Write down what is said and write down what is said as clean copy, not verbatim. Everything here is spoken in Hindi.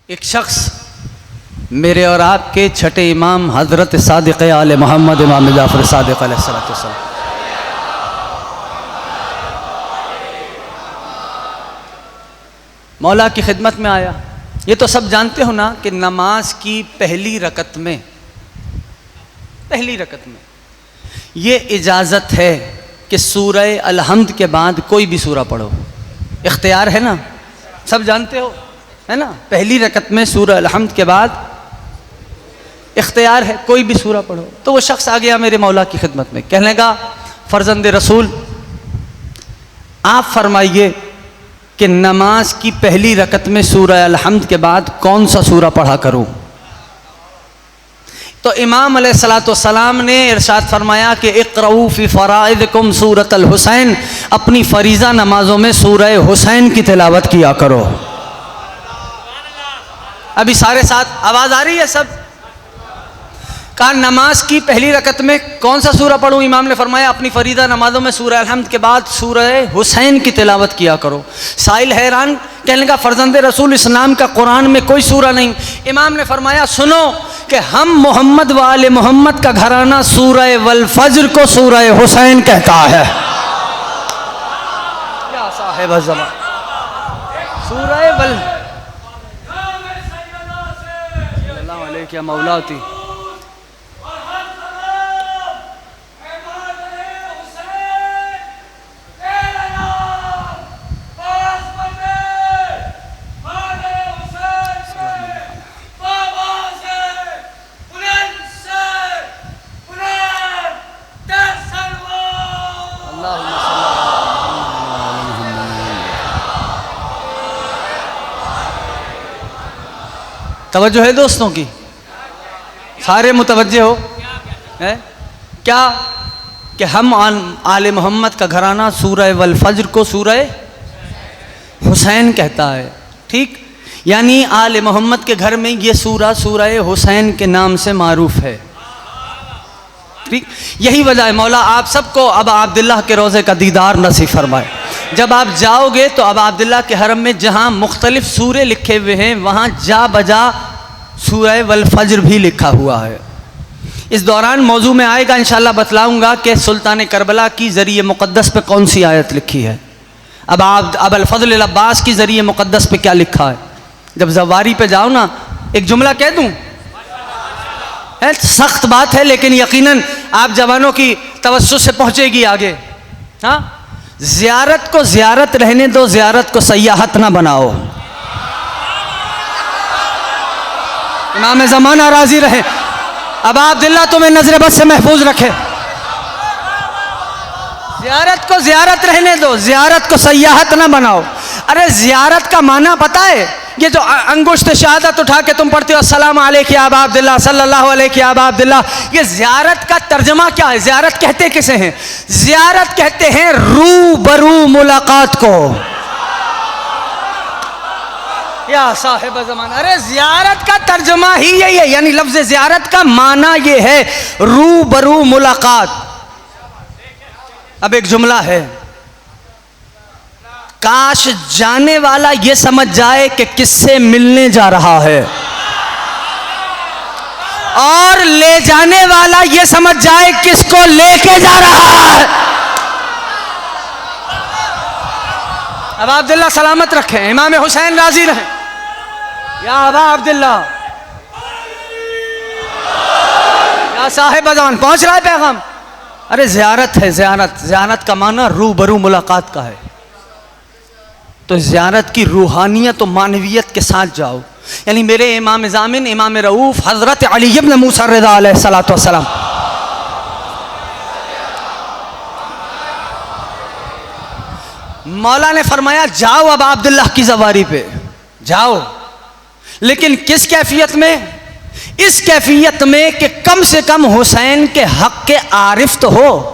एक शख्स मेरे और आपके छठे इमाम हज़रत सादिक़ आले मोहम्मद इमाम जाफ़र सादिक़ अलैहिस्सलाम मौला की खिदमत में आया। ये तो सब जानते हो ना कि नमाज की पहली रकत में ये इजाज़त है कि सूरह अल-हम्द के बाद कोई भी सूरा पढ़ो, इख्तियार है ना, सब जानते हो है ना। पहली रकत में सूरह अल-हम्द के बाद इख्तियार है कोई भी सूरा पढ़ो। तो वो शख्स आ गया मेरे मौला की खिदमत में, कहने लगा फर्जंद रसूल आप फरमाइए कि नमाज की पहली रकत में सूरह अल-हम्द के बाद कौन सा सूरा पढ़ा करूं। तो इमाम अलैहिस्सलाम ने इरशाद फरमाया कि इक़राऊ फ़ी फ़राइदिकुम सूरतल हुसैन, अपनी फरीज़ा नमाजों में सूरह हुसैन की तिलावत किया करो। अभी सारे साथ आवाज़ आ रही है सब। कहा नमाज की पहली रकत में कौन सा सूरा पढ़ूं। इमाम ने फरमाया अपनी फरीदा नमाजों में सूरह अल-हम्द के बाद सूरह हुसैन की तिलावत किया करो। साइल हैरान, कहने लगा फर्जंद रसूल इस नाम का कुरान में कोई सूरा नहीं। इमाम ने फरमाया सुनो कि हम मोहम्मद वाले मोहम्मद का घराना सूरह वल फज्र को सूरह हुसैन कहता है। या साहिब ज़मान सूरह वल अल्लाह अलैहि मौलाती तवज्जो है दोस्तों की, सारे मुतवज्जे हो है क्या कि हम आले मोहम्मद का घराना सूरह वल फज्र को सूरह हुसैन कहता है। ठीक, यानी आले मोहम्मद के घर में ये सूरा सूरह हुसैन के नाम से मारूफ है। ठीक, यही वजह है मौला आप सबको अब अब्दुल्लाह के रोज़े का दीदार नसीब फरमाए। जब आप जाओगे तो अब अब्दुल्लाह के हरम में जहाँ मुख्तलिफ सूरे लिखे हुए हैं वहाँ जा बजा सूरह वल फज्र भी लिखा हुआ है। इस दौरान मौजू में आएगा इंशाअल्लाह, बतलाऊंगा कि सुल्तान करबला की ज़रिए मुक़द्दस पे कौन सी आयत लिखी है। अब आप अबुल फ़ज़ल अब्बास की ज़रिए मुक़द्दस पे क्या लिखा है। जब ज़वारी पे जाओ ना, एक जुमला कह दूँ, सख्त बात है लेकिन यकीनन आप जवानों की तवज्जो से पहुँचेगी आगे। हाँ, ज़ियारत को ज़ियारत रहने दो, ज़ियारत को सयाहत ना बनाओ। इमाम ज़माना राज़ी रहे। अब अब्दुल्लाह तुम्हें नजर बद से महफूज रखे। ज़ियारत को ज़ियारत रहने दो, ज़ियारत को सयाहत ना बनाओ। अरे ज़ियारत का माना पता है, ये जो अंगुश्त शहादत उठा के तुम पढ़ते हो अस्सलाम अलैका या अबा अब्दुल्लाह सल्लल्लाहु अलैहि या अबा अब्दुल्लाह, ये ज़ियारत का तर्जमा क्या है। ज़ियारत कहते किसे हैं? ज़ियारत कहते हैं रूबरू मुलाकात को। या साहिब ज़मान, अरे ज़ियारत का तर्जमा ही यही है, यानी लफ्ज़ ज़ियारत का माना ये है रूबरू मुलाकात। अब एक जुमला है, काश जाने वाला ये समझ जाए कि किससे मिलने जा रहा है और ले जाने वाला ये समझ जाए किसको लेके जा रहा है। अब अब्दुल्लाह सलामत रखें, इमाम हुसैन राजी रहें। या अबा अब्दुल्लाह, या साहिब अज़ान, पहुंच रहा है पैगाम। अरे ज़ियारत है, ज़ियारत का माना रूबरू मुलाकात का है। तो ज़ियारत की रूहानियत और मानवियत के साथ जाओ। यानी मेरे इमाम ज़ामिन इमाम रऊफ़ हज़रत अली इब्न मूसा रिज़ा अलैहिस्सलातु वस्सलाम, मौला ने फरमाया जाओ अब अब्दुल्लाह की ज़वारी पे जाओ, लेकिन किस कैफियत में? इस कैफियत में कि कम से कम हुसैन के हक़ के आरिफ तो हो।